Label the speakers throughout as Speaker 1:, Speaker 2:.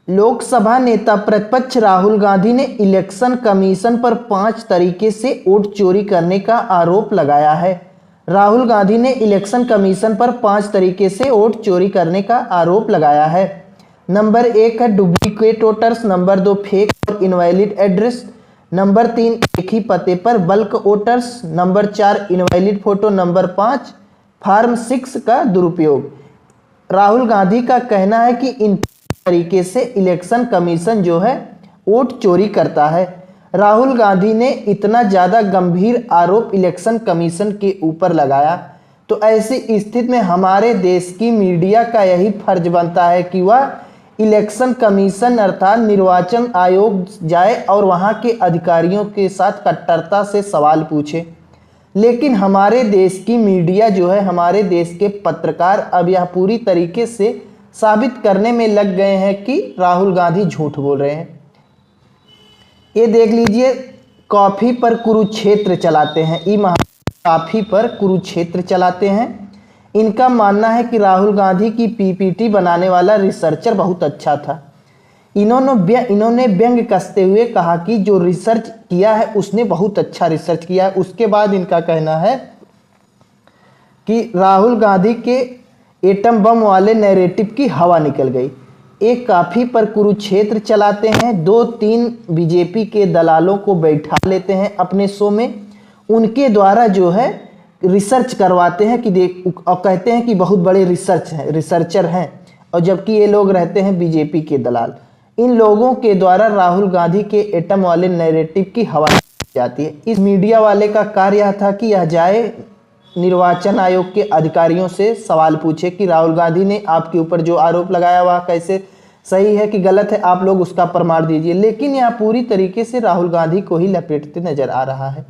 Speaker 1: लोकसभा नेता प्रतिपक्ष राहुल गांधी ने इलेक्शन कमीशन पर 5 तरीके से वोट चोरी करने का आरोप लगाया है। राहुल गांधी ने इलेक्शन कमीशन पर 5 तरीके से वोट चोरी करने का आरोप लगाया है। नंबर 1 है डुप्लीकेट वोटर्स, नंबर 2 फेक और इनवैलिड एड्रेस, नंबर 3 एक ही पते पर bulk voters, number 4 invalid photo, number 5 form 6 का दुरुपयोग। राहुल गांधी का कहना है कि इन तरीके से इलेक्शन कमीशन जो है वोट चोरी करता है। राहुल गांधी ने इतना ज़्यादा गंभीर आरोप इलेक्शन कमीशन के ऊपर लगाया, तो ऐसी स्थिति में हमारे देश की मीडिया का यही फर्ज बनता है कि वह इलेक्शन कमीशन अर्थात निर्वाचन आयोग जाए और वहां के अधिकारियों के साथ कट्टरता से सवाल पूछे। लेकिन हमारे देश की मीडिया जो है, हमारे देश के पत्रकार अब यह पूरी तरीके से साबित करने में लग गए हैं कि राहुल गांधी झूठ बोल रहे हैं। ये देख लीजिए, कॉफी पर कुरुक्षेत्र चलाते हैं, कॉफी पर कुरुक्षेत्र चलाते हैं। इनका मानना है कि राहुल गांधी की पीपीटी बनाने वाला रिसर्चर बहुत अच्छा था। इन्होंने व्यंग कसते हुए कहा कि जो रिसर्च किया है उसने बहुत अच्छा रिसर्च किया है। उसके बाद इनका कहना है कि राहुल गांधी के एटम बम वाले नैरेटिव की हवा निकल गई। एक काफी पर कुरुक्षेत्र चलाते हैं, 2-3 बीजेपी के दलालों को बैठा लेते हैं अपने शो में, उनके द्वारा जो है रिसर्च करवाते हैं कि देख, और कहते हैं कि बहुत बड़े रिसर्चर हैं, और जबकि ये लोग रहते हैं बीजेपी के दलाल। इन लोगों के द्वारा राहुल गांधी के एटम वाले नैरेटिव की हवा जाती है। इस मीडिया वाले का कार्य यह था कि यह जाए निर्वाचन आयोग के अधिकारियों से सवाल पूछे कि राहुल गांधी ने आपके ऊपर जो आरोप लगाया वह कैसे सही है कि गलत है, आप लोग उसका प्रमाण दीजिए। लेकिन यह पूरी तरीके से राहुल गांधी को ही लपेटते नजर आ रहा है।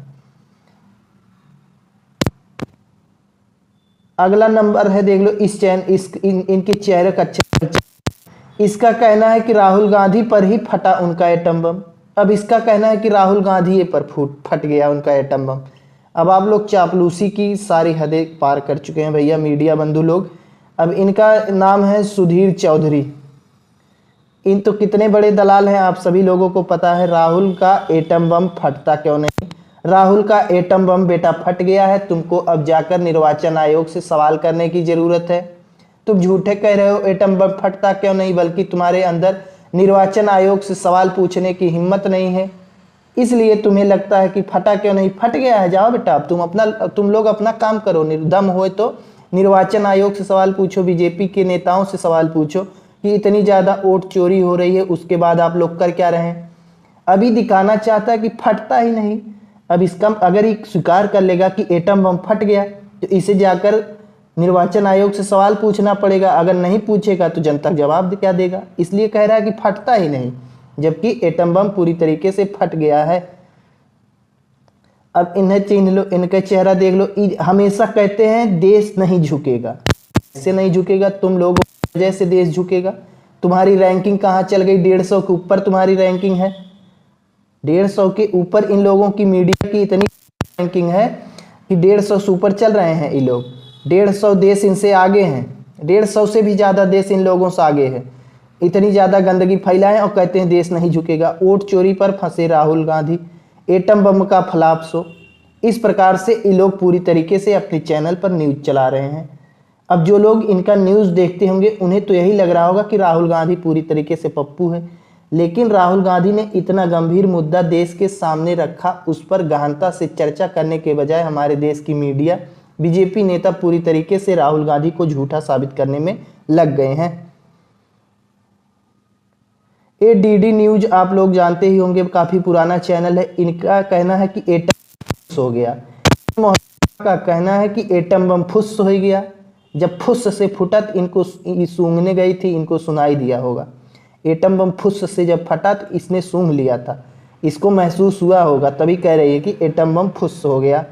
Speaker 1: अगला नंबर है, देख लो इनके चेहरे का इसका कहना है कि राहुल गांधी पर ही फटा उनका एटम बम। अब इसका कहना है कि राहुल गांधी पर फट गया उनका एटम बम। अब आप लोग चापलूसी की सारी हदें पार कर चुके हैं भैया, मीडिया बंधु लोग। अब इनका नाम है सुधीर चौधरी। इन तो कितने बड़े दलाल हैं, आप सभी लोगों को पता है। राहुल का एटम बम फटता क्यों नहीं? राहुल का एटम बम बेटा फट गया है, तुमको अब जाकर निर्वाचन आयोग से सवाल करने की जरूरत है। तुम झूठे कह रहे हो एटम बम फटता क्यों नहीं, बल्कि तुम्हारे अंदर निर्वाचन आयोग से सवाल पूछने की हिम्मत नहीं है, इसलिए तुम्हें लगता है कि फटा क्यों नहीं। फट गया है, जाओ बेटा, तुम लोग अपना काम करो। दम हो तो निर्वाचन आयोग से सवाल पूछो, बीजेपी के नेताओं से सवाल पूछो कि इतनी ज़्यादा वोट चोरी हो रही है, उसके बाद आप लोग कर क्या रहे हैं। अभी दिखाना चाहता है कि फटता ही नहीं। अब इसका अगर ये स्वीकार कर लेगा कि एटम बम फट गया, तो इसे जाकर निर्वाचन आयोग से सवाल पूछना पड़ेगा। अगर नहीं पूछेगा तो जनता जवाब क्या देगा, इसलिए कह रहा है कि फटता ही नहीं, जबकि एटम बम पूरी तरीके से फट गया है। अब इन्हें चिन्ह लो, इनका चेहरा देख लो। हमेशा कहते हैं देश नहीं झुकेगा, ऐसे नहीं झुकेगा, तुम लोगों की वजह से देश झुकेगा। तुम्हारी रैंकिंग कहाँ चल गई? 150 के ऊपर तुम्हारी रैंकिंग है। 150 के ऊपर इन लोगों की मीडिया की इतनी रैंकिंग है कि 150 से ऊपर चल रहे हैं ये लोग। 150 देश इनसे आगे हैं, 150 से भी ज़्यादा देश इन लोगों से आगे है। इतनी ज़्यादा गंदगी फैलाएं और कहते हैं देश नहीं झुकेगा। वोट चोरी पर फंसे राहुल गांधी, एटम बम का फ्लॉप शो। इस प्रकार से ये लोग पूरी तरीके से अपने चैनल पर न्यूज़ चला रहे हैं। अब जो लोग इनका न्यूज़ देखते होंगे उन्हें तो यही लग रहा होगा कि राहुल गांधी पूरी तरीके से पप्पू है, लेकिन राहुल गांधी ने इतना गंभीर मुद्दा देश के सामने रखा, उस पर गहनता से चर्चा करने के बजाय हमारे देश की मीडिया, बीजेपी नेता पूरी तरीके से राहुल गांधी को झूठा साबित करने में लग गए हैं। ये डीडी न्यूज आप लोग जानते ही होंगे, काफ़ी पुराना चैनल है। इनका कहना है कि एटम फुस हो गया। का कहना है कि एटम बम फुस हो गया। जब फुस से फुटा तो इनको सूंघने गई थी, इनको सुनाई दिया होगा। एटम बम फुस से जब फटा तो इसने सूंघ लिया था, इसको महसूस हुआ होगा, तभी कह रही है कि एटम बम फुस हो गया।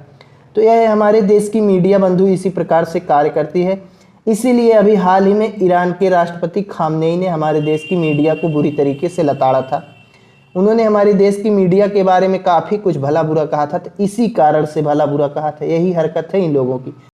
Speaker 1: तो यह हमारे देश की मीडिया बंधु इसी प्रकार से कार्य करती है। इसीलिए अभी हाल ही में ईरान के राष्ट्रपति खामनेई ने हमारे देश की मीडिया को बुरी तरीके से लताड़ा था। उन्होंने हमारे देश की मीडिया के बारे में काफ़ी कुछ भला बुरा कहा था, तो इसी कारण से भला बुरा कहा था। यही हरकत है इन लोगों की।